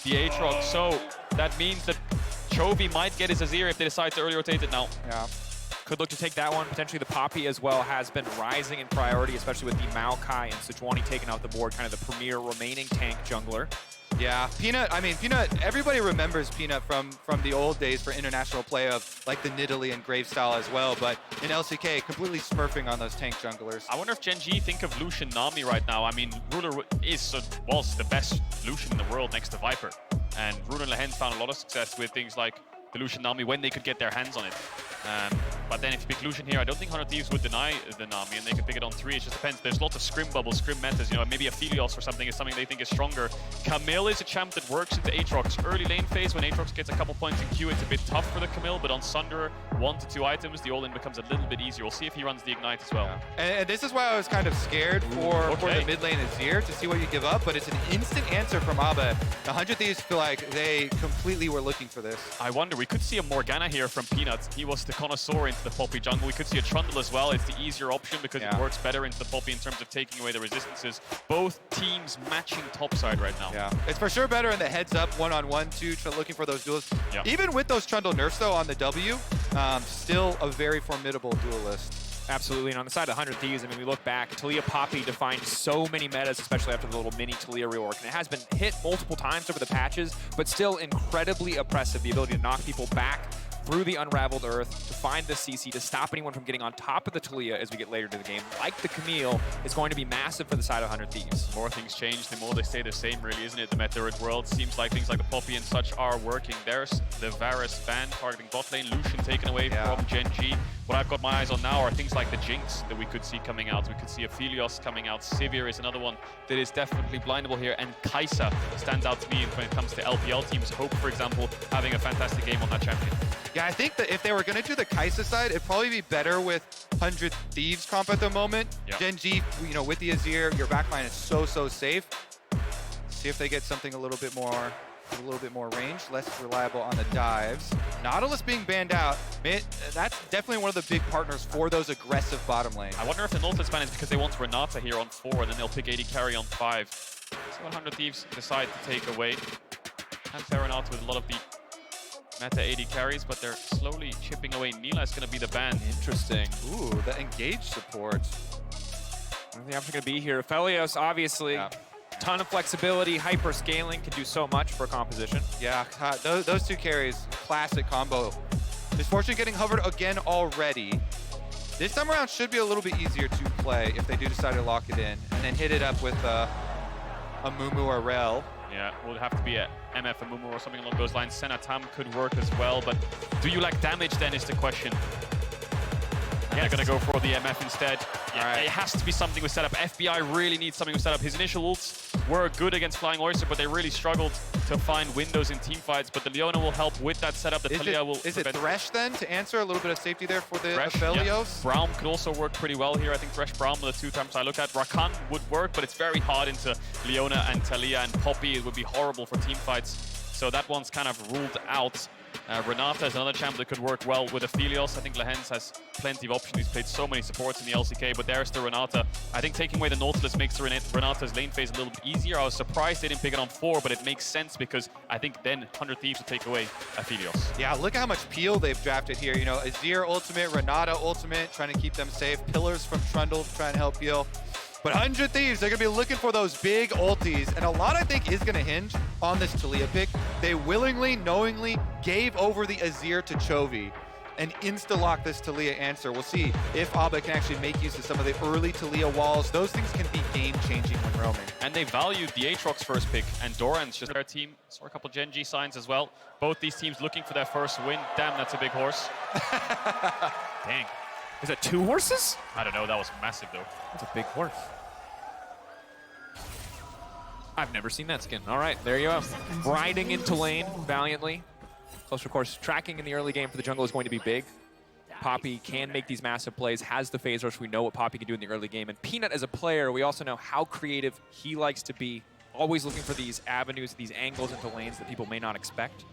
the Aatrox. So that means that Chovy might get his Azir if they decide to early rotate it now. Yeah. Could look to take that one. Potentially the Poppy as well has been rising in priority, especially with the Maokai and Sejuani taking out the board, kind of the premier remaining tank jungler. Yeah, Peanut, I mean, Peanut, everybody remembers Peanut from the old days for international play of like the Nidalee and Grave style as well, but in LCK, completely smurfing on those tank junglers. I wonder if Gen.G think of Lucian Nami right now. I mean, Ruler was the best Lucian in the world next to Viper. And Ruler and Lehends found a lot of success with things like the Lucian Nami when they could get their hands on it. But then if you pick Lucian here, I don't think 100 Thieves would deny the Nami, and they could pick it on 3. It just depends. There's lots of scrim bubbles, scrim metas. You know, maybe Aphelios or something is something they think is stronger. Camille is a champ that works into Aatrox. Early lane phase, when Aatrox gets a couple points in queue, it's a bit tough for the Camille, but on Sunder, 1 to 2 items, the all-in becomes a little bit easier. We'll see if he runs the Ignite as well. Yeah. And this is why I was kind of scared for the mid lane Azir to see what you give up, but it's an instant answer from Abba. The 100 Thieves feel like they completely were looking for this. I wonder, we could see a Morgana here from Peanuts. He was the connoisseur into the Poppy jungle. We could see a Trundle as well. It's the easier option because it works better into the Poppy in terms of taking away the resistances. Both teams matching topside right now. Yeah, it's for sure better in the heads-up one-on-one too, looking for those duels. Yeah. Even with those Trundle nerfs though on the W, still a very formidable duelist. Absolutely, and on the side of 100 Thieves, I mean, we look back, Taliyah Poppy defined so many metas, especially after the little mini Taliyah rework, and it has been hit multiple times over the patches, but still incredibly oppressive, the ability to knock people back through the unraveled earth, to find the CC, to stop anyone from getting on top of the Taliyah as we get later to the game, like the Camille, is going to be massive for the side of 100 Thieves. The more things change, the more they stay the same, really, isn't it? The Meteorid world seems like things like the Poppy and such are working. There's the Varus ban targeting bot lane, Lucian taken away from Gen.G. What I've got my eyes on now are things like the Jinx that we could see coming out. We could see Aphelios coming out. Sivir is another one that is definitely blindable here. And Kai'Sa stands out to me when it comes to LPL teams. Hope, for example, having a fantastic game on that champion. Yeah, I think that if they were going to do the Kai'Sa side, it'd probably be better with 100 Thieves comp at the moment. Yeah. Gen.G, you know, with the Azir, your backline is so safe. See if they get something a little bit more range, less reliable on the dives. Nautilus being banned out, that's definitely one of the big partners for those aggressive bottom lanes. I wonder if the Nautilus ban is because they want Renata here on 4, and then they'll pick AD carry on 5. So 100 Thieves decide to take away. And Renata with a lot of the meta AD carries, but they're slowly chipping away. Nila is going to be the ban. Interesting. Ooh, the engage support. I think the option going to be here. Aphelios, obviously, ton of flexibility, hyper scaling, can do so much for composition. Yeah, those two carries, classic combo. Mis Fortune getting hovered again already. This time around should be a little bit easier to play if they do decide to lock it in and then hit it up with a Mumu or Rel. Yeah, it would have to be a MF, a Mumu or something along those lines. Senatam could work as well, but do you lack damage then is the question. And they're going to go for the MF instead. Yeah, it has to be something with setup. FBI really needs something with setup. His initial ults were good against Flying Oyster, but they really struggled to find windows in teamfights. But the Leona will help with that setup. The Taliyah will Is it Thresh then to answer a little bit of safety there for the Aphelios? Yeah. Braum could also work pretty well here. I think Thresh Braum are the 2 times I look at. Rakan would work, but it's very hard into Leona and Taliyah and Poppy. It would be horrible for teamfights. So that one's kind of ruled out. Renata is another champ that could work well with Aphelios. I think Lehends has plenty of options. He's played so many supports in the LCK, but there's the Renata. I think taking away the Nautilus makes Renata's lane phase a little bit easier. I was surprised they didn't pick it on 4, but it makes sense because I think then 100 Thieves would take away Aphelios. Yeah, look at how much peel they've drafted here. You know, Azir ultimate, Renata ultimate, trying to keep them safe. Pillars from Trundle to try and help peel. But 100 Thieves, they're going to be looking for those big ultis. And a lot, I think, is going to hinge on this Taliyah pick. They willingly, knowingly gave over the Azir to Chovy and insta-lock this Taliyah answer. We'll see if Abba can actually make use of some of the early Taliyah walls. Those things can be game-changing when roaming. And they valued the Aatrox first pick, and Doran's just their team. Saw a couple Gen.G signs as well. Both these teams looking for their first win. Damn, that's a big horse. Dang. Is that 2 horses? I don't know, that was massive though. That's a big horse. I've never seen that skin. All right, there you go. Riding into lane valiantly. Close, of course, tracking in the early game for the jungle is going to be big. Poppy can make these massive plays, has the phase rush. We know what Poppy can do in the early game. And Peanut, as a player, we also know how creative he likes to be, always looking for these avenues, these angles into lanes that people may not expect.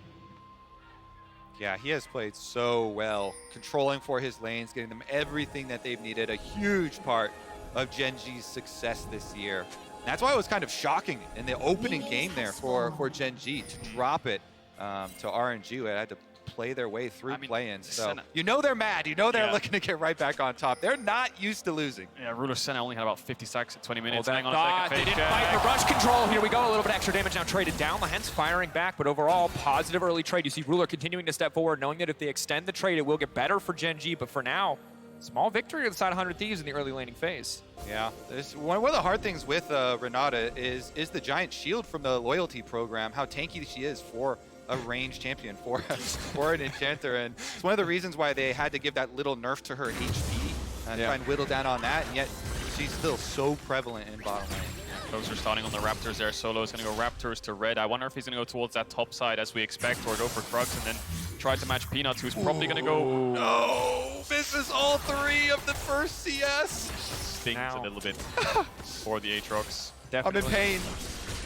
Yeah, he has played so well, controlling for his lanes, getting them everything that they've needed. A huge part of Gen.G's success this year. That's why it was kind of shocking in the opening game there for Gen.G to drop it to RNG, who had to play their way through play-ins. So you know they're mad. You know they're looking to get right back on top. They're not used to losing. Yeah, Ruler Senna only had about 50 seconds at 20 minutes. Hang on a second. They didn't fight the rush control. Here we go. A little bit extra damage now traded down. Lehends firing back, but overall, positive early trade. You see Ruler continuing to step forward, knowing that if they extend the trade, it will get better for Gen.G. But for now, small victory on the side of 100 Thieves in the early laning phase. Yeah, one of the hard things with Renata is the giant shield from the loyalty program, how tanky she is for a ranged champion, for an enchanter. And it's one of the reasons why they had to give that little nerf to her HP and try and whittle down on that, and yet she's still so prevalent in bottom lane. Closer starting on the Raptors there. Solo is going to go Raptors to red. I wonder if he's going to go towards that top side as we expect, or go for Krugs and then try to match Peanuts, who's probably going to go... No! Misses all 3 of the first CS! Stings a little bit for the Aatrox. Definitely. I'm in pain.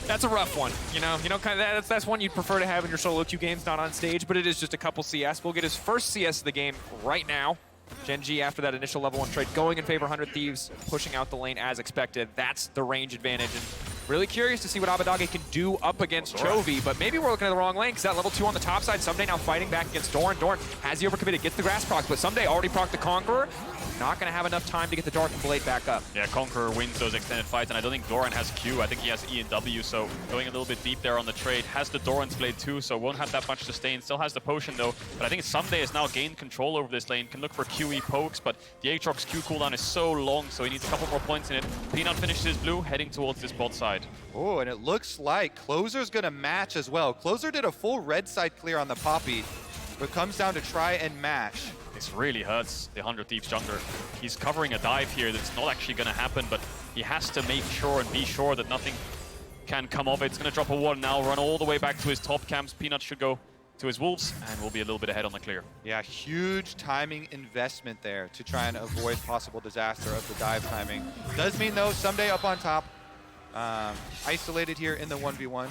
That's a rough one, you know, kind of that's one you'd prefer to have in your solo queue games, not on stage, but it is just a couple CS. We'll get his first CS of the game right now. Gen.G, after that initial level 1 trade, going in favor of 100 Thieves, pushing out the lane as expected. That's the range advantage. And really curious to see what Abbeddage can do up against Chovy, but maybe we're looking at the wrong lane, because that level 2 on the top side, Ssumday now fighting back against Doran. Doran has he overcommitted, gets the grass proc, but Ssumday already procced the Conqueror. Not going to have enough time to get the Dark Blade back up. Yeah, Conqueror wins those extended fights, and I don't think Doran has Q. I think he has E and W, so going a little bit deep there on the trade. Has the Doran's Blade too, so won't have that much sustain. Still has the potion though, but I think Ssumday has now gained control over this lane. Can look for QE pokes, but the Aatrox Q cooldown is so long, so he needs a couple more points in it. Peanut finishes his blue, heading towards this bot side. Oh, and it looks like Closer's going to match as well. Closer did a full red side clear on the Poppy, but comes down to try and match. This really hurts the 100 Thieves jungler. He's covering a dive here that's not actually going to happen, but he has to make sure and be sure that nothing can come of it. It's going to drop a ward now, run all the way back to his top camps. Peanut should go to his wolves, and we'll be a little bit ahead on the clear. Yeah, huge timing investment there to try and avoid possible disaster of the dive timing. Does mean, though, Ssumday up on top. Isolated here in the 1v1.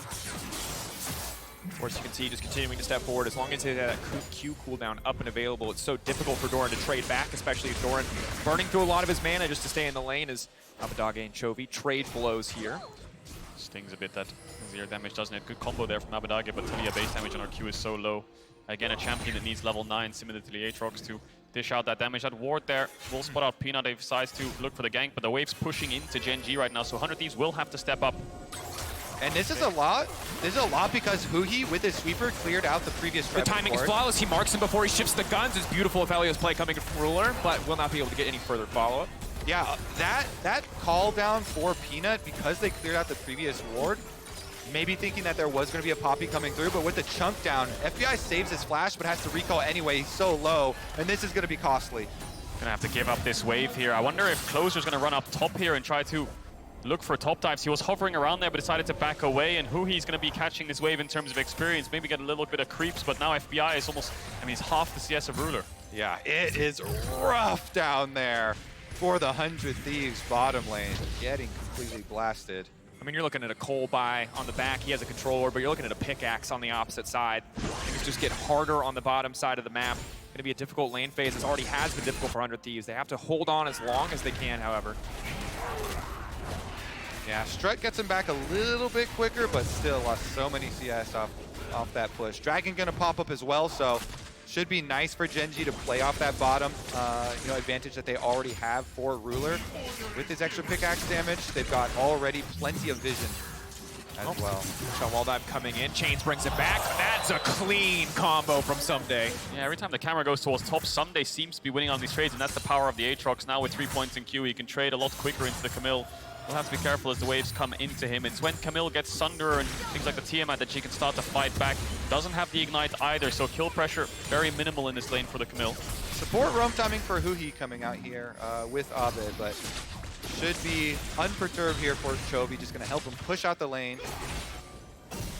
Of course, you can see just continuing to step forward. As long as he had that Q cooldown up and available, it's so difficult for Doran to trade back, especially if Doran burning through a lot of his mana just to stay in the lane as Abbeddage and Chovy trade blows here. Stings a bit that Azir damage, doesn't it? Good combo there from Abbeddage, but Taliyah base damage on our Q is so low. Again, a champion that needs level 9, similar to the Aatrox, to dish out that damage. That ward there will spot out Peanut if he decides to look for the gank, but the wave's pushing into Gen.G right now, so 100 Thieves will have to step up. And this is a lot. This is a lot because Huhi, with his sweeper, cleared out the previous The timing is flawless. He marks him before he shifts the guns. It's beautiful Aphelios play coming from Ruler, but will not be able to get any further follow-up. Yeah, that call down for Peanut, because they cleared out the previous ward, maybe thinking that there was going to be a Poppy coming through, but with the chunk down, FBI saves his flash, but has to recall anyway. He's so low, and this is going to be costly. Gonna have to give up this wave here. I wonder if Closer's gonna run up top here and try to look for top dives. He was hovering around there, but decided to back away, and Huhi's going to be catching this wave in terms of experience. Maybe get a little bit of creeps, but now FBI is almost, I mean, he's half the CS of Ruler. Yeah, it is rough down there for the 100 Thieves bottom lane, getting completely blasted. I mean, you're looking at a coal buy on the back. He has a controller, but you're looking at a pickaxe on the opposite side. Things just get harder on the bottom side of the map. Going to be a difficult lane phase. It already has been difficult for 100 Thieves. They have to hold on as long as they can, however. Yeah, Strut gets him back a little bit quicker, but still lost so many CS off that push. Dragon gonna pop up as well, so should be nice for Gen.G to play off that bottom advantage that they already have for Ruler. With his extra pickaxe damage, they've got already plenty of vision as well. Wall dive coming in. Chains brings it back. That's a clean combo from Ssumday. Yeah, every time the camera goes towards top, Ssumday seems to be winning on these trades, and that's the power of the Aatrox. Now with 3 points in Q, he can trade a lot quicker into the Camille. We'll have to be careful as the waves come into him. It's when Camille gets Sunder and things like the Tiamat that she can start to fight back. Doesn't have the Ignite either, so kill pressure very minimal in this lane for the Camille. Support roam timing for Huhi coming out here with Abed, but should be unperturbed here for Chovy. Just going to help him push out the lane.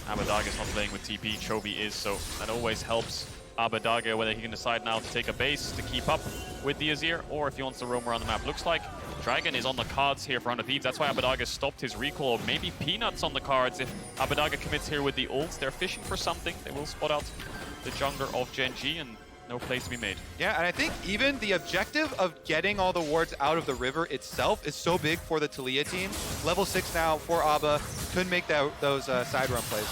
Abbeddage is not playing with TP, Chovy is, so that always helps Abbeddage, whether he can decide now to take a base to keep up with the Azir, or if he wants to roam around the map. Looks like Dragon is on the cards here for 100 Thieves. That's why Abbeddage stopped his recall, or maybe Peanuts on the cards. If Abbeddage commits here with the ults, they're fishing for something. They will spot out the jungler of Gen.G, and No plays to be made. Yeah, and I think even the objective of getting all the wards out of the river itself is so big for the Taliyah team. Level 6 now for Abba. Couldn't make those side run plays.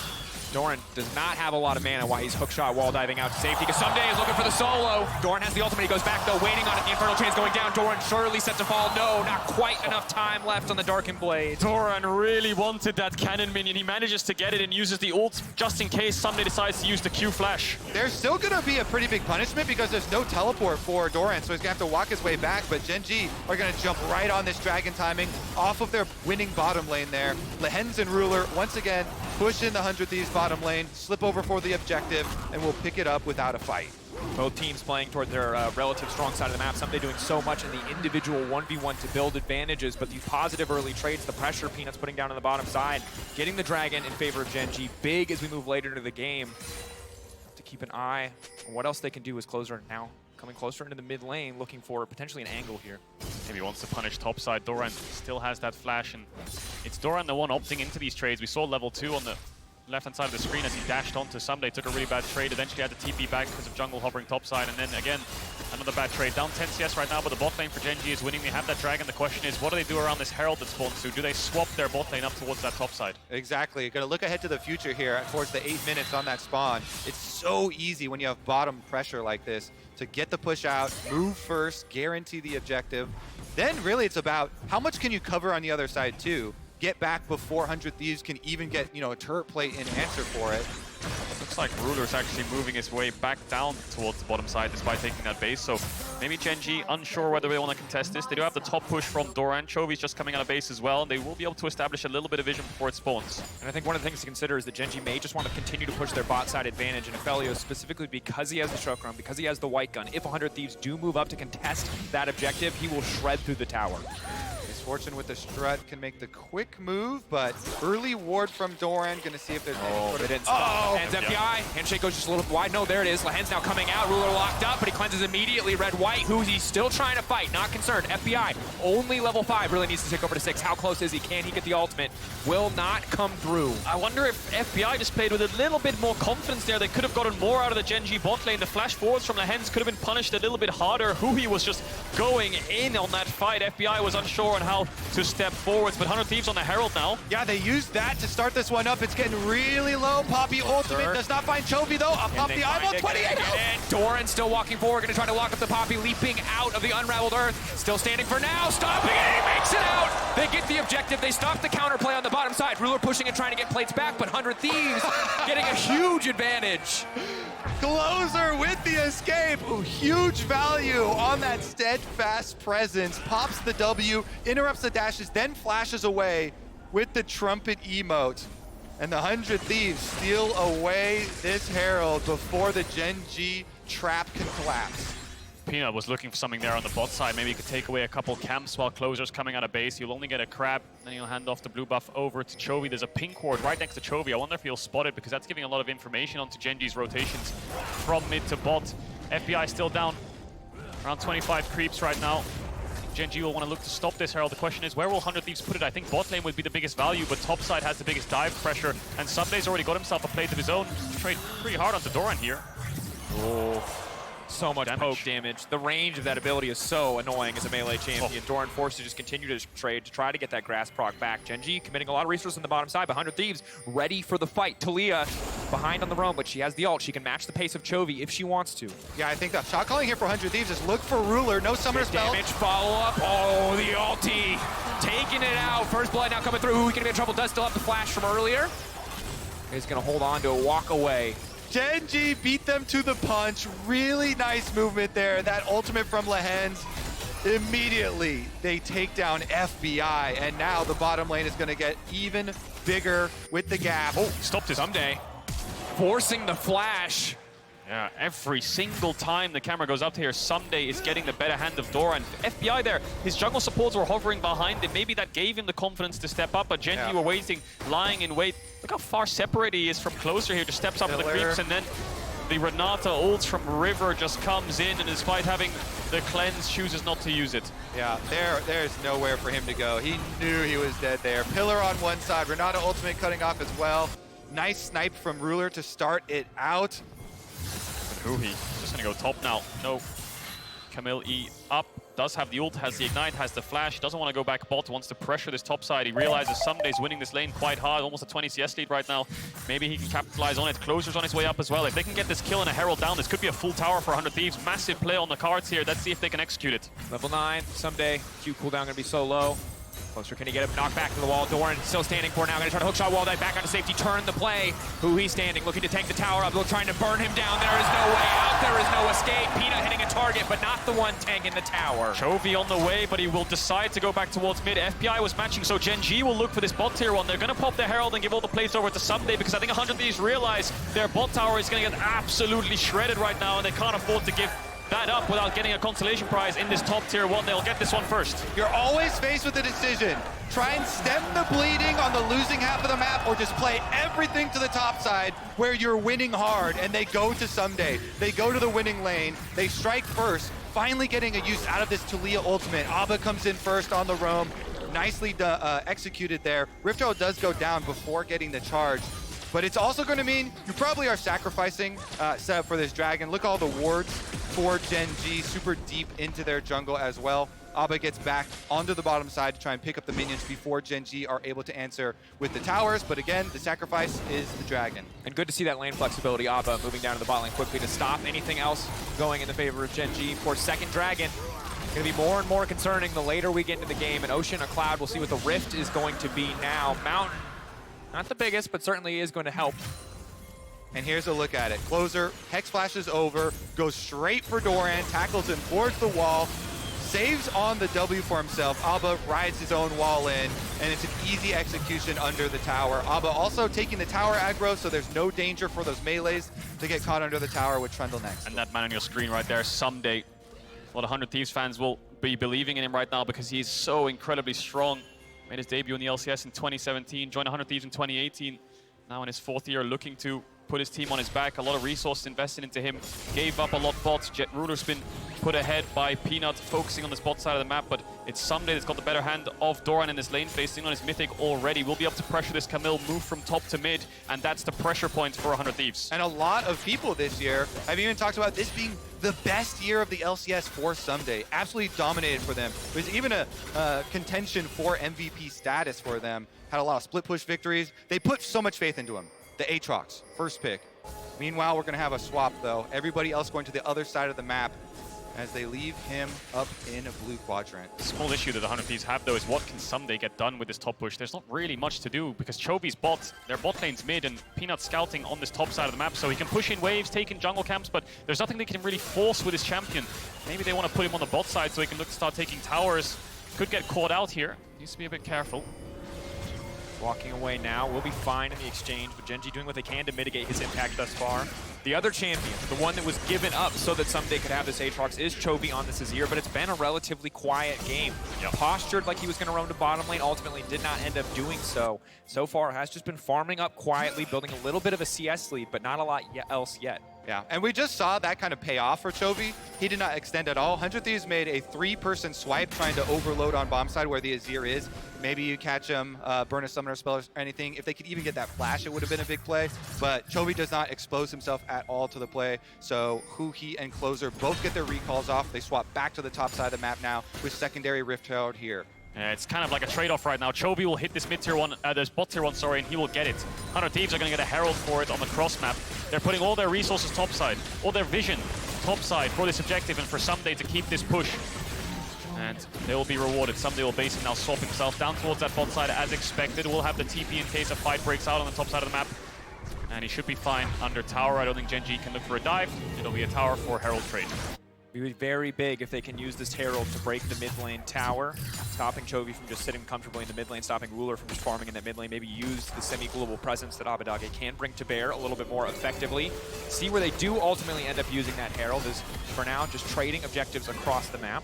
Doran does not have a lot of mana while he's hookshot wall diving out to safety, because Ssumday is looking for the solo. Doran has the ultimate, he goes back though, waiting on it. The Infernal Chain's going down. Doran surely set to fall. No, not quite enough time left on the Darkened Blade. Doran really wanted that cannon minion. He manages to get it and uses the ult just in case Ssumday decides to use the Q flash. There's still going to be a pretty big punishment because there's no teleport for Doran, so he's going to have to walk his way back, but Gen.G are going to jump right on this dragon timing off of their winning bottom lane there. Lehends and Ruler, once again, push in the 100 Thieves bottom lane, slip over for the objective, and we'll pick it up without a fight. Both teams playing toward their relative strong side of the map. Ssumday doing so much in the individual 1v1 to build advantages, but these positive early trades, the pressure Peanuts putting down on the bottom side, getting the dragon in favor of Gen.G big as we move later into the game. Have to keep an eye on what else they can do as Closer now coming closer into the mid lane, looking for potentially an angle here. Maybe wants to punish topside. Doran still has that flash, and it's Doran the one opting into these trades. We saw level 2 on the left-hand side of the screen as he dashed onto Ssumday, took a really bad trade, eventually had to TP back because of jungle hovering topside, and then again, another bad trade. Down 10 CS right now, but the bot lane for Gen.G is winning. They have that dragon. The question is, what do they do around this Herald that spawns through? Do they swap their bot lane up towards that topside? Exactly. You're going to look ahead to the future here towards the 8 minutes on that spawn. It's so easy when you have bottom pressure like this to get the push out, move first, guarantee the objective. Then really it's about how much can you cover on the other side too. Get back before 100 Thieves can even get, a turret plate in answer for it. Looks like Ruler's actually moving his way back down towards the bottom side despite taking that base. So maybe Gen.G unsure whether they want to contest this. They do have the top push from Doran. Chovy's just coming out of base as well, and they will be able to establish a little bit of vision before it spawns. And I think one of the things to consider is that Gen.G may just want to continue to push their bot side advantage, and Aphelios specifically because he has the choke run, because he has the white gun. If 100 Thieves do move up to contest that objective, he will shred through the tower. Mis Fortune with the strut can make the quick move, but early ward from Doran. Gonna see if there's any sort of... They didn't stop. Lehends FBI. Handshake goes just a little bit wide. No, there it is. Lehends now coming out. Ruler locked up, but he cleanses immediately. Red-white. Huhi still trying to fight. Not concerned. FBI only level 5. Really needs to take over to 6. How close is he? Can he get the ultimate? Will not come through. I wonder if FBI just played with a little bit more confidence there. They could have gotten more out of the Gen.G bot lane. The flash forwards from Lehends could have been punished a little bit harder. Huhi was just going in on that fight. FBI was unsure on how to step forwards, but 100 Thieves on the Herald now. Yeah, they used that to start this one up. It's getting really low. Poppy ultimate does not find Chovy though. Poppy eyeball 28. Doran still walking forward, gonna try to lock up the Poppy, leaping out of the unraveled earth. Still standing for now, stopping it, he makes it out! They get the objective, they stop the counterplay on the bottom side. Ruler pushing and trying to get plates back, but 100 Thieves getting a huge advantage. Closer with the escape. Ooh, huge value on that steadfast presence. Pops the W, interrupts the dashes, then flashes away with the trumpet emote. And the 100 Thieves steal away this Herald before the Gen.G trap can collapse. Peanut was looking for something there on the bot side. Maybe he could take away a couple camps while Closer's coming out of base. You'll only get a crab, then he'll hand off the blue buff over to Chovy. There's a pink ward right next to Chovy. I wonder if he'll spot it, because that's giving a lot of information onto Gen.G's rotations from mid to bot. FBI still down around 25 creeps right now. Gen.G will want to look to stop this Herald. The question is, where will 100 Thieves put it? I think bot lane would be the biggest value, but top side has the biggest dive pressure, and Ssumday's already got himself a plate of his own. Trade pretty hard onto Doran here. Oh. So much poke damage. The range of that ability is so annoying as a melee champion. Doran forced to just continue to trade to try to get that grass proc back. Gen.G committing a lot of resources on the bottom side, but 100 Thieves ready for the fight. Taliyah behind on the roam, but she has the ult. She can match the pace of Chovy if she wants to. Yeah, I think the shot calling here for 100 Thieves is look for Ruler. No summoner spell. Damage, follow up. Oh, the ulti. Taking it out. First blood now coming through. Who can be in trouble? Does still have the flash from earlier. He's going to hold on to a walk away. Gen.G beat them to the punch. Really nice movement there. That ultimate from Lehends. Immediately, they take down FBI, and now the bottom lane is going to get even bigger with the gap. Oh, stopped his Ssumday forcing the flash. Yeah, every single time the camera goes up to here, Ssumday is getting the better hand of Doran. FBI there, his jungle supports were hovering behind him. Maybe that gave him the confidence to step up, but Gen.G were waiting, lying in wait. Look how far separated he is from Closer here. Just steps up with the creeps, and then the Renat ult from River just comes in, and despite having the cleanse, chooses not to use it. Yeah, there's nowhere for him to go. He knew he was dead there. Pillar on one side, Renat ultimate cutting off as well. Nice snipe from Ruler to start it out. Huhi just just gonna go top now. No. Camille E up, does have the ult, has the ignite, has the flash, doesn't want to go back bot, wants to pressure this top side. He realizes Ssumday's winning this lane quite hard, almost a 20 CS lead right now. Maybe he can capitalize on it. Closer's on his way up as well. If they can get this kill and a Herald down, this could be a full tower for 100 Thieves. Massive play on the cards here. Let's see if they can execute it. Level 9, Ssumday. Q cooldown gonna be so low. Closer, can he get him knocked back to the wall? Doran still standing for now. Gonna try to hookshot wall dive back onto safety. Turn the play. Huhi standing, looking to tank the tower up. Trying to burn him down. There is no way out. There is no escape. Peanut hitting a target, but not the one tanking the tower. Chovy on the way, but he will decide to go back towards mid. FBI was matching, so Gen.G will look for this bot tier 1. They're gonna pop the Herald and give all the plays over to Ssumday because I think 100 Thieves realize their bot tower is gonna get absolutely shredded right now, and they can't afford to give that up without getting a consolation prize in this top tier 1. They'll get this one first. You're always faced with a decision. Try and stem the bleeding on the losing half of the map, or just play everything to the top side where you're winning hard, and they go to Ssumday. They go to the winning lane. They strike first, finally getting a use out of this Taliyah ultimate. Abba comes in first on the roam. Nicely executed there. Rift Herald does go down before getting the charge. But it's also going to mean you probably are sacrificing setup for this dragon. Look all the wards for Gen.G, super deep into their jungle as well. Abba gets back onto the bottom side to try and pick up the minions before Gen.G are able to answer with the towers. But again, the sacrifice is the dragon. And good to see that lane flexibility. Abba moving down to the bot lane quickly to stop anything else going in the favor of Gen.G. For second dragon, going to be more and more concerning the later we get into the game. An ocean, a cloud, we'll see what the rift is going to be now. Mountain, not the biggest, but certainly is going to help. And here's a look at it. Closer, Hex flashes over, goes straight for Doran, tackles him towards the wall, saves on the W for himself. Abba rides his own wall in, and it's an easy execution under the tower. Abba also taking the tower aggro, so there's no danger for those melees to get caught under the tower with Trundle next. And that man on your screen right there, Ssumday. A lot of 100 Thieves fans will be believing in him right now because he's so incredibly strong. Made his debut in the LCS in 2017, joined 100 Thieves in 2018. Now in his 4th year, looking to put his team on his back. A lot of resources invested into him. Gave up a lot of bots. Jet Ruler's been put ahead by Peanut, focusing on this bot side of the map, but it's Ssumday that's got the better hand of Doran in this lane, facing on his mythic already. We'll be able to pressure this Camille, move from top to mid, and that's the pressure point for 100 Thieves. And a lot of people this year have even talked about this being the best year of the LCS for Ssumday. Absolutely dominated for them. There's even a contention for MVP status for them. Had a lot of split push victories. They put so much faith into him. The Aatrox, first pick. Meanwhile, we're going to have a swap, though. Everybody else going to the other side of the map as they leave him up in a blue quadrant. The small issue that the 100 Thieves have, though, is what can Ssumday get done with this top push? There's not really much to do because Chovy's bot, their bot lane's mid, and Peanut scouting on this top side of the map, so he can push in waves, take in jungle camps, but there's nothing they can really force with his champion. Maybe they want to put him on the bot side so he can look to start taking towers. Could get caught out here. Needs to be a bit careful. Walking away now, will be fine in the exchange, but Gen.G doing what they can to mitigate his impact thus far. The other champion, the one that was given up so that Ssumday could have this Aatrox, is Chovy on this Azir, but it's been a relatively quiet game. Yep. Postured like he was going to roam to bottom lane, ultimately did not end up doing so. So far, has just been farming up quietly, building a little bit of a CS lead, but not a lot else yet. Yeah, and we just saw that kind of pay off for Chovy. He did not extend at all. 100 Thieves made a 3-person swipe trying to overload on bomb side where the Azir is. Maybe you catch him, burn a summoner spell or anything. If they could even get that flash, it would have been a big play. But Chovy does not expose himself at all to the play. So Huhi and Closer both get their recalls off. They swap back to the top side of the map now with secondary Rift Herald here. Yeah, it's kind of like a trade-off right now. Chovy will hit this mid tier 1, this bot tier 1, sorry, and he will get it. 100 Thieves are going to get a Herald for it on the cross map. They're putting all their resources topside, all their vision topside for this objective and for Ssumday to keep this push. And they will be rewarded. Ssumday will basically now swap himself down towards that bot side as expected. We'll have the TP in case a fight breaks out on the top side of the map. And he should be fine under tower. I don't think Gen.G can look for a dive. It'll be a tower for Herald trade. It would be very big if they can use this Herald to break the mid lane tower, stopping Chovy from just sitting comfortably in the mid lane, stopping Ruler from just farming in that mid lane, maybe use the semi-global presence that Abbeddage can bring to bear a little bit more effectively. See where they do ultimately end up using that Herald is, for now, just trading objectives across the map.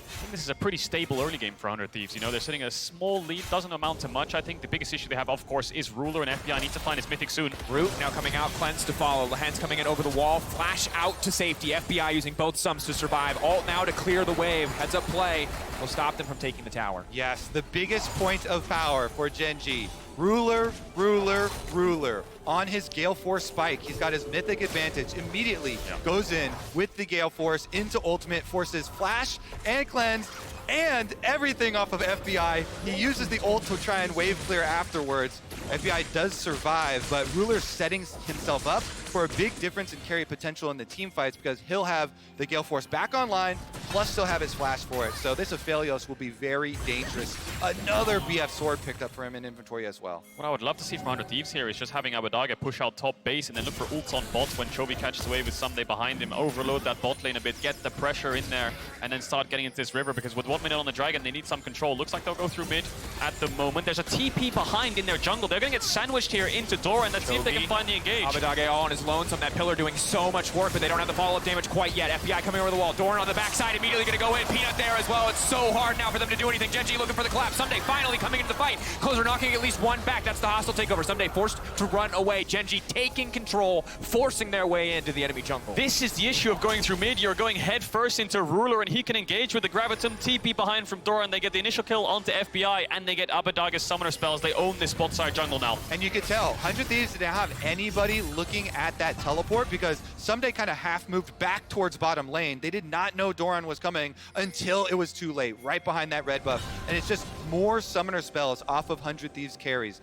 I think this is a pretty stable early game for 100 Thieves. You know, they're sitting a small lead, doesn't amount to much. I think the biggest issue they have, of course, is Ruler, and FBI need to find his mythic soon. Root now coming out, Cleanse to follow. Lehends coming in over the wall, flash out to safety. FBI using both sums to survive. Ult now to clear the wave. Heads up play will stop them from taking the tower. Yes, the biggest point of power for Gen.G. Ruler, Ruler, Ruler. On his Gale Force spike, he's got his mythic advantage. Immediately goes in with the Gale Force into ultimate, forces flash and cleanse and everything off of FBI. He uses the ult to try and wave clear afterwards. FBI does survive, but Ruler's setting himself up for a big difference in carry potential in the team fights because he'll have the Gale Force back online, plus still have his flash for it. So this Aphelios will be very dangerous. Another BF sword picked up for him in inventory as well. What I would love to see from 100 Thieves here is just having Abbeddage push out top base and then look for ults on bot when Chovy catches away with Ssumday behind him, overload that bot lane a bit, get the pressure in there, and then start getting into this river because with 1 minute on the Dragon, they need some control. Looks like they'll go through mid at the moment. There's a TP behind in their jungle. They're going to get sandwiched here into Doran. Let's see if they can find the engage. Abbeddage all on his lonesome. That pillar doing so much work, but they don't have the follow-up damage quite yet. FBI coming over the wall. Doran on the backside, immediately going to go in. Peanut there as well. It's so hard now for them to do anything. Gen.G looking for the collapse. Ssumday finally coming into the fight. Closer knocking at least one back. That's the hostile takeover. Ssumday forced to run away. Gen.G taking control, forcing their way into the enemy jungle. This is the issue of going through mid. You're going head first into Ruler, and he can engage with the Graviton TP behind from Doran. They get the initial kill onto FBI, and they get Abbeddage's summoner spells. They own this bot side jungle now. And you could tell, 100 Thieves didn't have anybody looking at that teleport because Ssumday kind of half moved back towards bottom lane. They did not know Doran was coming until it was too late, right behind that red buff. And it's just more summoner spells off of 100 Thieves carries.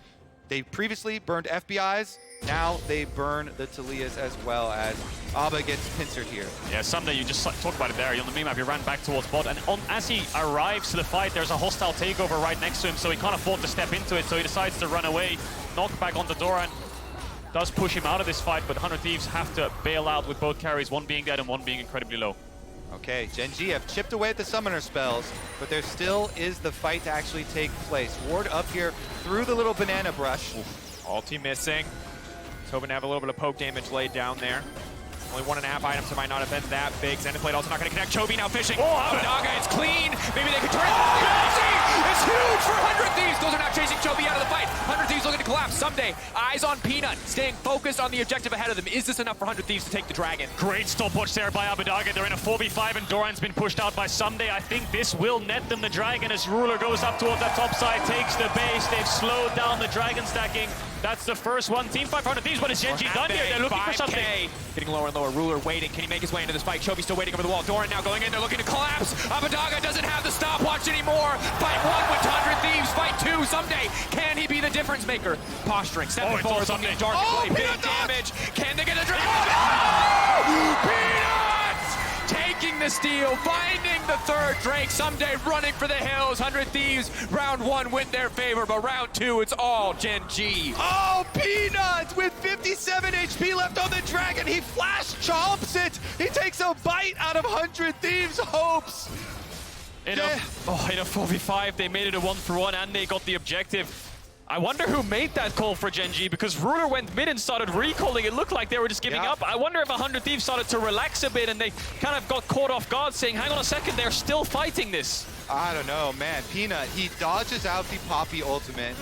They previously burned FBIs, now they burn the Taliyahs as well as Abba gets pincered here. Yeah, Ssumday, you just talked about it there. On the minimap, he ran back towards bot, and as he arrives to the fight, there's a hostile takeover right next to him, so he can't afford to step into it, so he decides to run away. Knock back onto Doran. Does push him out of this fight, but 100 Thieves have to bail out with both carries, one being dead and one being incredibly low. Okay, Gen.G have chipped away at the summoner spells, but there still is the fight to actually take place. Ward up here through the little banana brush. Ulti missing. He's hoping to have a little bit of poke damage laid down there. Only 1.5 items, so might not have been that big. Xenoblade also not going to connect. Chovy now fishing. Oh, Abbeddage, it's clean. Maybe they can turn it. It's huge for 100 Thieves. Those are now chasing Chovy out of the fight. 100 Thieves looking to collapse. Ssumday, eyes on Peanut, staying focused on the objective ahead of them. Is this enough for 100 Thieves to take the Dragon? Great stopwatch there by Abbeddage. They're in a 4v5 and Doran's been pushed out by Ssumday. I think this will net them the Dragon as Ruler goes up towards that top side, takes the base. They've slowed down the Dragon stacking. That's the first one. Team 500 Thieves. What has Gen.G done here? They're looking for something. Getting lower and lower. Ruler waiting. Can he make his way into this fight? Chovy still waiting over the wall. Doran now going in. They're looking to collapse. Abbeddage doesn't have the stopwatch anymore. Fight 1 with 100 Thieves. Fight 2. Ssumday. Can he be the difference maker? Posturing. Stepping forward. Looking dark and play. Big damage. Can they get the Dragon? Oh! Peanuts! Taking the steal. Finding the third Drake. Ssumday running for the hills. 100 Thieves. Round 1 went their favor, but round 2, it's all Gen.G. Oh, Peanut with 57 HP left on the Dragon. He flash chomps it. He takes a bite out of 100 Thieves' hopes. In a 4v5, they made it a 1-for-1 and they got the objective. I wonder who made that call for Gen.G because Ruler went mid and started recalling. It looked like they were just giving up. I wonder if 100 Thieves started to relax a bit and they kind of got caught off guard saying, hang on a second, they're still fighting this. I don't know, man. Peanut, he dodges out the Poppy ultimate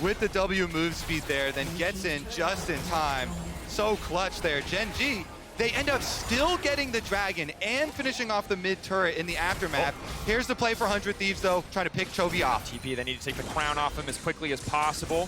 with the W move speed there, then gets in just in time. So clutch there. Gen.G, they end up still getting the Dragon and finishing off the mid turret in the aftermath. Here's the play for 100 Thieves, though, trying to pick Chovy off. TP, they need to take the crown off him as quickly as possible.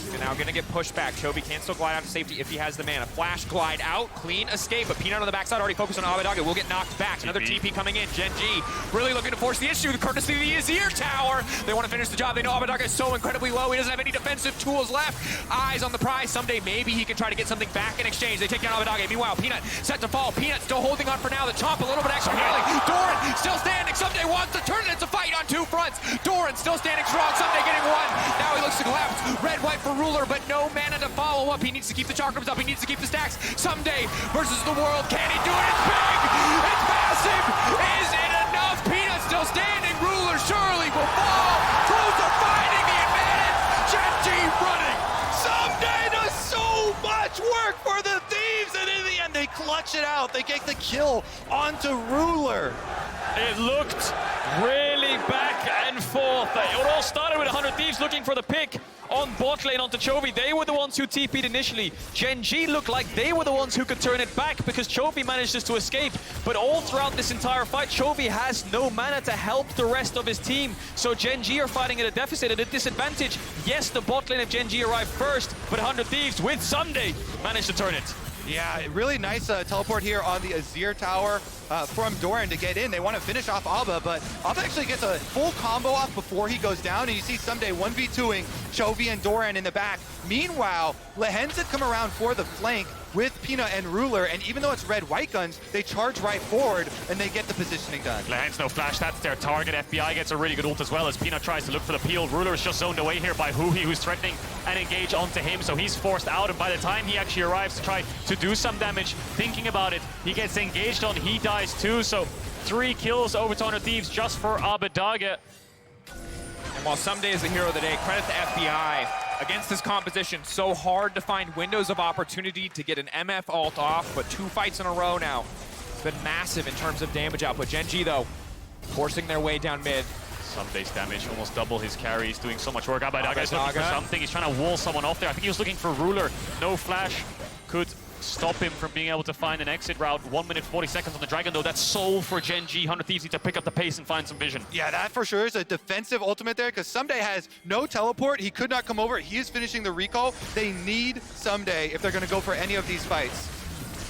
They're now going to get pushed back. Chovy can still glide out to safety if he has the mana. Flash, glide out, clean escape. But Peanut on the backside already focused on Abbeddage. Will get knocked back. Another TP coming in. Gen.G really looking to force the issue, courtesy of the Azir tower. They want to finish the job. They know Abbeddage is so incredibly low. He doesn't have any defensive tools left. Eyes on the prize. Someday maybe he can try to get something back in exchange. They take down Abbeddage. Meanwhile, Peanut set to fall. Peanut still holding on for now. The chomp a little bit extra healing. Doran still standing. Ssumday wants to turn it. It's a fight on 2 fronts. Doran still standing strong. Ssumday getting 1. Now he looks to collapse. Red, white for Ruler, but no mana to follow up. He needs to keep the chakrams up. He needs to keep the stacks. Ssumday versus the world. Can he do it? It's big! It's massive! Is it enough? Peanut still standing. Ruler surely will fall. Close are finding the advantage. Gen.G running. Ssumday does so much work for the Thieves, and in the end, they clutch it out. They get the kill onto Ruler. It looked really back and forth. It all started with 100 Thieves looking for the pick. on bot lane onto Chovy. They were the ones who TP'd initially. Gen.G looked like they were the ones who could turn it back because Chovy managed to escape. But all throughout this entire fight, Chovy has no mana to help the rest of his team. So Gen.G are fighting at a deficit, at a disadvantage. Yes, the bot lane of Gen.G arrived first, but 100 Thieves with Ssumday managed to turn it. Yeah, really nice teleport here on the Azir tower from Doran to get in. They want to finish off Abba, but Abba actually gets a full combo off before he goes down, and you see Ssumday 1v2ing Chovy and Doran in the back. Meanwhile, Lehends had come around for the flank with Peanut and Ruler, and even though it's red-white guns, they charge right forward, and they get the positioning done. Lehends no flash, that's their target. FBI gets a really good ult as well as Peanut tries to look for the peel. Ruler is just zoned away here by Huhi, who's threatening and engage onto him, so he's forced out, and by the time he actually arrives to try to do some damage, thinking about it, he gets engaged on, he dies too, so 3 kills over to 100 Thieves just for Abbeddage. And while Ssumday is the hero of the day, credit to FBI. Against this composition, so hard to find windows of opportunity to get an MF ult off, but 2 fights in a row now. It's been massive in terms of damage output. Gen.G, though, forcing their way down mid. Ssumday's damage, almost double his carry. He's doing so much work. Abbeddage is looking for something. He's trying to wall someone off there. I think he was looking for Ruler. No flash could stop him from being able to find an exit route. 1 minute 40 seconds on the Dragon, though. That's soul for Gen.G. 100 Thieves need to pick up the pace and find some vision. Yeah, that for sure is a defensive ultimate there, because Ssumday has no teleport. He could not come over. He is finishing the recall. They need Ssumday if they're going to go for any of these fights.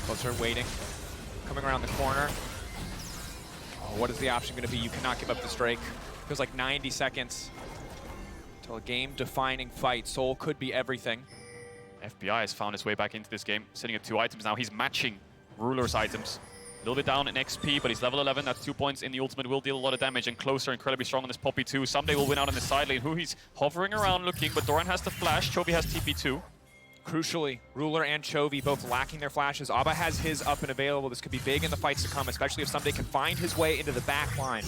Closer, waiting. Coming around the corner. Oh, what is the option going to be? You cannot give up this Drake. Feels like 90 seconds until a game-defining fight. Soul could be everything. FBI has found his way back into this game, sitting at 2 items now. He's matching Ruler's items. A little bit down in XP, but he's level 11. That's 2 points in the ultimate. Will deal a lot of damage, and Closer incredibly strong on this Poppy too. Ssumday will win out on the side lane. Huhi's hovering around looking, but Doran has the flash. Chovy has TP too. Crucially, Ruler and Chovy both lacking their flashes. Abba has his up and available. This could be big in the fights to come, especially if Ssumday can find his way into the back line.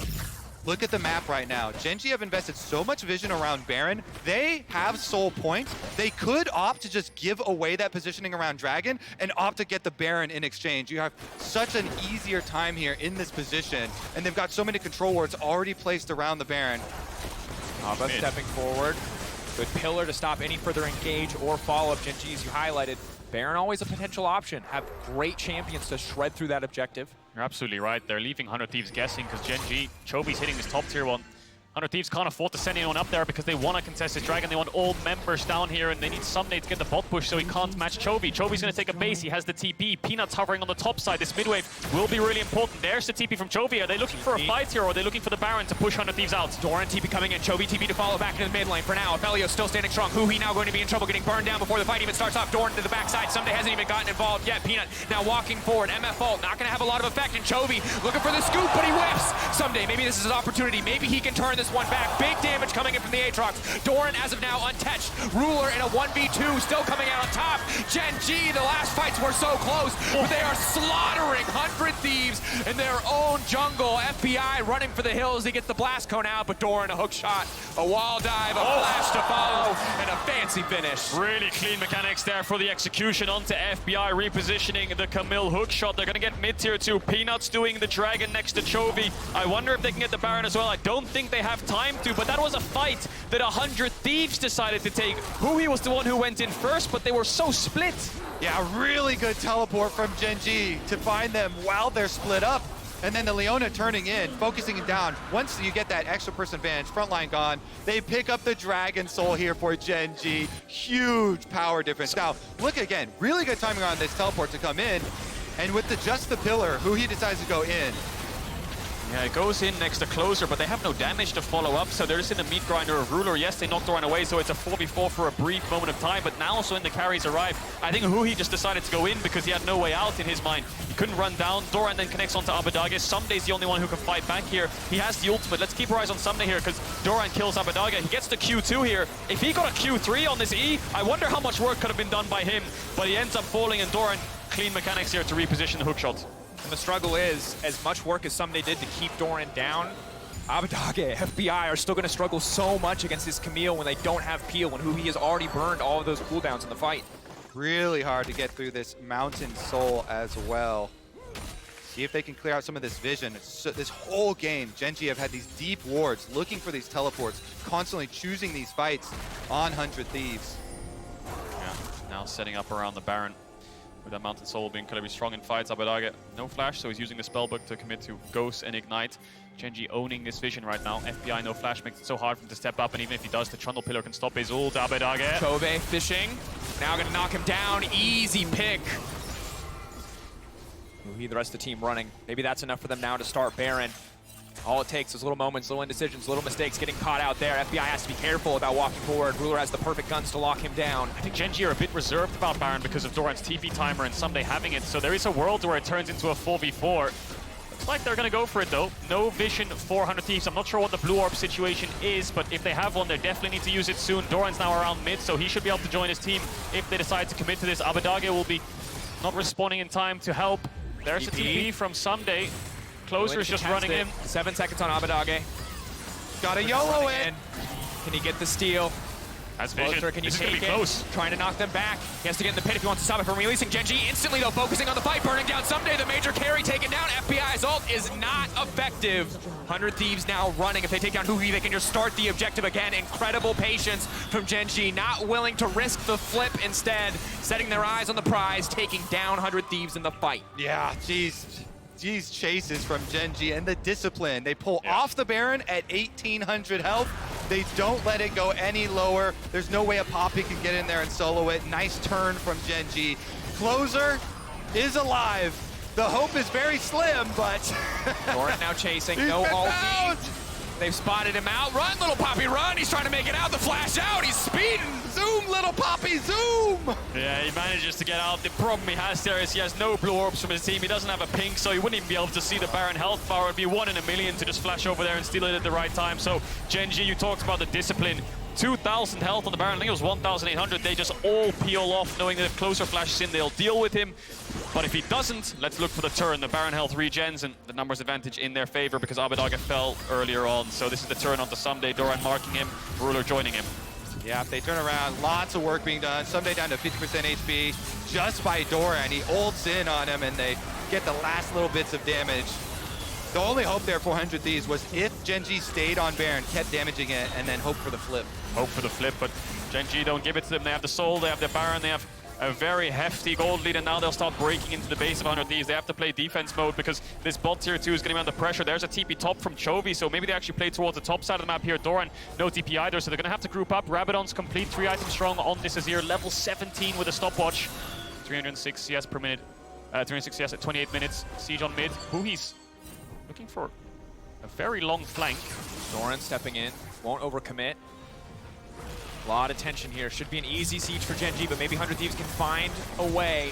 Look at the map right now. Gen.G have invested so much vision around Baron. They have soul points. They could opt to just give away that positioning around Dragon and opt to get the Baron in exchange. You have such an easier time here in this position, and they've got so many control wards already placed around the Baron. Abba stepping forward. Good pillar to stop any further engage or follow-up. Gen.G, as you highlighted, Baron always a potential option. Have great champions to shred through that objective. You're absolutely right. They're leaving 100 Thieves guessing because Gen.G, Chovy's hitting this top tier one. 100 Thieves can't afford to send anyone up there because they want to contest this Dragon. They want all members down here, and they need Ssumday to get the bot push so he can't match Chovy. Chovy's going to take a base. He has the TP. Peanut's hovering on the top side. This mid-wave will be really important. There's the TP from Chovy. Are they looking for a fight here, or are they looking for the Baron to push 100 Thieves out? Doran TP coming in. Chovy TP to follow back into the mid lane. For now, Aphelios still standing strong. Huhi now going to be in trouble, getting burned down before the fight even starts off. Doran to the backside. Ssumday hasn't even gotten involved yet. Peanut now walking forward. MF ult not going to have a lot of effect. And Chovy looking for the scoop, but he whiffs. Ssumday, maybe this is his opportunity. Maybe he can turn this one back. Big damage coming in from the Aatrox. Doran, as of now, untouched. Ruler in a 1v2, still coming out on top. Gen.G, the last fights were so close, but they are slaughtering 100 Thieves in their own jungle. FBI running for the hills. He gets the blast cone out, but Doran, a hook shot, a wall dive, a flash to follow, and a fancy finish. Really clean mechanics there for the execution onto FBI, repositioning the Camille hook shot. They're going to get mid-tier 2. Peanuts doing the Dragon next to Chovy. I wonder if they can get the Baron as well. I don't think they have time to, but that was a fight that 100 Thieves decided to take. Huhi was the one who went in first, but they were so split. Yeah, really good teleport from Gen.G to find them while they're split up. And then the Leona turning in, focusing it down. Once you get that extra person advantage, front line gone, they pick up the Dragon Soul here for Gen.G. Huge power difference. Now, look again, really good timing on this teleport to come in. And with just the pillar, Huhi decides to go in. Yeah, it goes in next to Closer, but they have no damage to follow up, so they're just in the meat grinder of Ruler. Yes, they knocked Doran away, so it's a 4v4 for a brief moment of time, but now also when the carries arrive, I think Huhi just decided to go in because he had no way out in his mind. He couldn't run down. Doran then connects onto Abbeddage. Ssumday's the only one who can fight back here. He has the ultimate. Let's keep our eyes on Ssumday here because Doran kills Abbeddage. He gets the Q2 here. If he got a Q3 on this E, I wonder how much work could have been done by him, but he ends up falling, and Doran, clean mechanics here to reposition the hook shot. And the struggle is, as much work as Ssumday did to keep Doran down, Abbeddage, FBI are still going to struggle so much against this Camille when they don't have peel, when Huhi has already burned all of those cooldowns in the fight. Really hard to get through this Mountain Soul as well. See if they can clear out some of this vision. So this whole game, Gen.G have had these deep wards, looking for these teleports, constantly choosing these fights on 100 Thieves. Yeah, now setting up around the Baron. With that Mountain Soul being incredibly strong in fights, Abbeddage no flash, so he's using the spellbook to commit to Ghost and Ignite. Gen.G owning this vision right now. FBI no flash makes it so hard for him to step up, and even if he does, the Trundle pillar can stop his ult. Abbeddage. Chovy fishing. Now gonna knock him down. Easy pick. Huhi, the rest of the team running. Maybe that's enough for them now to start Baron. All it takes is little moments, little indecisions, little mistakes getting caught out there. FBI has to be careful about walking forward. Ruler has the perfect guns to lock him down. I think Gen.G are a bit reserved about Baron because of Doran's TP timer and Ssumday having it, so there is a world where it turns into a 4v4. Looks like they're going to go for it though. No vision for 100 Thieves. I'm not sure what the blue orb situation is, but if they have one, they definitely need to use it soon. Doran's now around mid, so he should be able to join his team if they decide to commit to this. Abbeddage will be not responding in time to help. There's a TP from Ssumday. Closer is just running in. 7 seconds on Abbeddage. Got a YOLO in. Can he get the steal? That's vision. Closer, can you this is going to take be it? close. Trying to knock them back. He has to get in the pit if he wants to stop it from releasing. Gen.G instantly, though, focusing on the fight, burning down Ssumday. The major carry taken down. FBI's ult is not effective. 100 Thieves now running. If they take down Huhi, they can just start the objective again. Incredible patience from Gen.G, not willing to risk the flip, instead setting their eyes on the prize, taking down 100 Thieves in the fight. Yeah, geez. These chases from Gen.G and the discipline. They pull off the Baron at 1,800 health. They don't let it go any lower. There's no way a Poppy can get in there and solo it. Nice turn from Gen.G. Closer is alive. The hope is very slim, but... Doran now chasing, He's no been ulti. found. They've spotted him out. Run, little Poppy, run! He's trying to make it out. The flash out. He's speeding. Zoom, little Poppy, zoom! Yeah, he manages to get out. The problem he has there is he has no blue orbs from his team. He doesn't have a ping, so he wouldn't even be able to see the Baron health bar. It would be 1 in a million to just flash over there and steal it at the right time. So Gen.G, you talked about the discipline. 2,000 health on the Baron. I think it was 1,800. They just all peel off, knowing that if closer flashes in, they'll deal with him. But if he doesn't, let's look for the turn. The Baron health regens and the numbers advantage in their favor because Abbeddage fell earlier on. So this is the turn onto Ssumday. Doran marking him, Ruler joining him. Yeah, if they turn around, lots of work being done. Ssumday down to 50% HP just by Doran. He ults in on him and they get the last little bits of damage. The only hope there for 100 Thieves was if Gen.G stayed on Baron, kept damaging it, and then hope for the flip. Hope for the flip, but Gen.G don't give it to them. They have the Soul, they have the Baron, they have a very hefty gold lead, and now they'll start breaking into the base of 100 Thieves. They have to play defense mode because this bot tier 2 is getting under pressure. There's a TP top from Chovy, so maybe they actually play towards the top side of the map here. Doran, no TP either, so they're going to have to group up. Rabadon's complete 3 items strong on this Azir, level 17 with a stopwatch. 306 CS per minute, 306 CS at 28 minutes. Siege on mid. Huhi's looking for a very long flank. Doran stepping in, won't overcommit. A lot of tension here. Should be an easy siege for Gen.G, but maybe 100 Thieves can find a way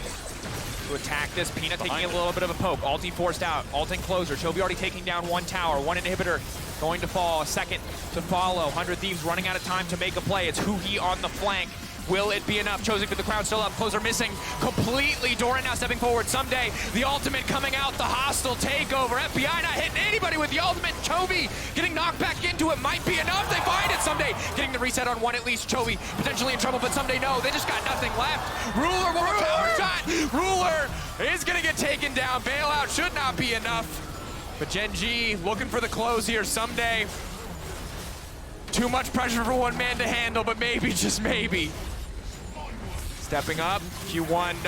to attack this. Peanut taking a little bit of a poke. Ulti forced out. Ulting closer. Chovy already taking down 1 tower. 1 inhibitor going to fall. A second to follow. 100 Thieves running out of time to make a play. It's Huhi on the flank. Will it be enough? Chosen for the crowd still up. Closer missing completely. Doran now stepping forward. Ssumday, the ultimate coming out. The hostile takeover. FBI not hitting anybody with the ultimate. Chovy getting knocked back into it. Might be enough. They find it. Ssumday getting the reset on 1 at least. Chovy potentially in trouble, but Ssumday no. They just got nothing left. Ruler, one more power shot. Ruler is going to get taken down. Bailout should not be enough. But Gen.G looking for the close here. Ssumday. Too much pressure for one man to handle, but maybe, just maybe. Stepping up, Q1,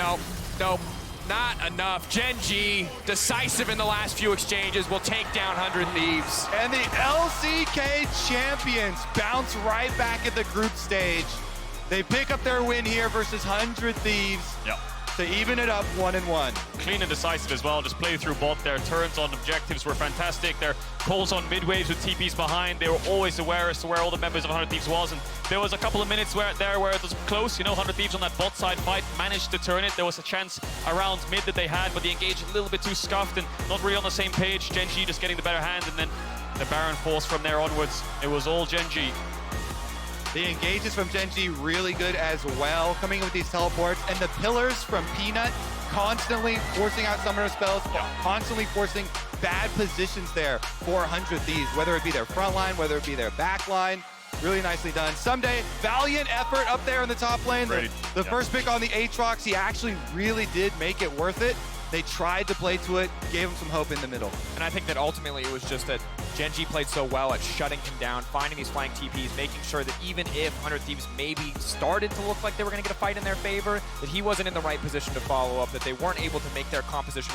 nope, not enough. Gen.G, decisive in the last few exchanges, will take down 100 Thieves. And the LCK champions bounce right back at the group stage. They pick up their win here versus 100 Thieves. Yep. To even it up 1-1. Clean and decisive as well, just play through bot. Their turns on objectives were fantastic. Their calls on mid waves with TPs behind, they were always aware as to where all the members of 100 Thieves was, and there was a couple of minutes where it was close. You know, 100 Thieves on that bot side fight managed to turn it. There was a chance around mid that they had, but they engaged a little bit too scuffed and not really on the same page. Gen.G just getting the better hand, and then the Baron force from there onwards. It was all Gen.G. The engages from Gen.G really good as well, coming in with these teleports, and the pillars from Peanut constantly forcing out summoner spells, constantly forcing bad positions there for 100 Thieves, whether it be their front line, whether it be their back line. Really nicely done. Ssumday, valiant effort up there in the top lane. The first pick on the Aatrox, he actually really did make it worth it. They tried to play to it, gave him some hope in the middle. And I think that ultimately it was just that Gen.G played so well at shutting him down, finding these flank TPs, making sure that even if 100 Thieves maybe started to look like they were going to get a fight in their favor, that he wasn't in the right position to follow up, that they weren't able to make their composition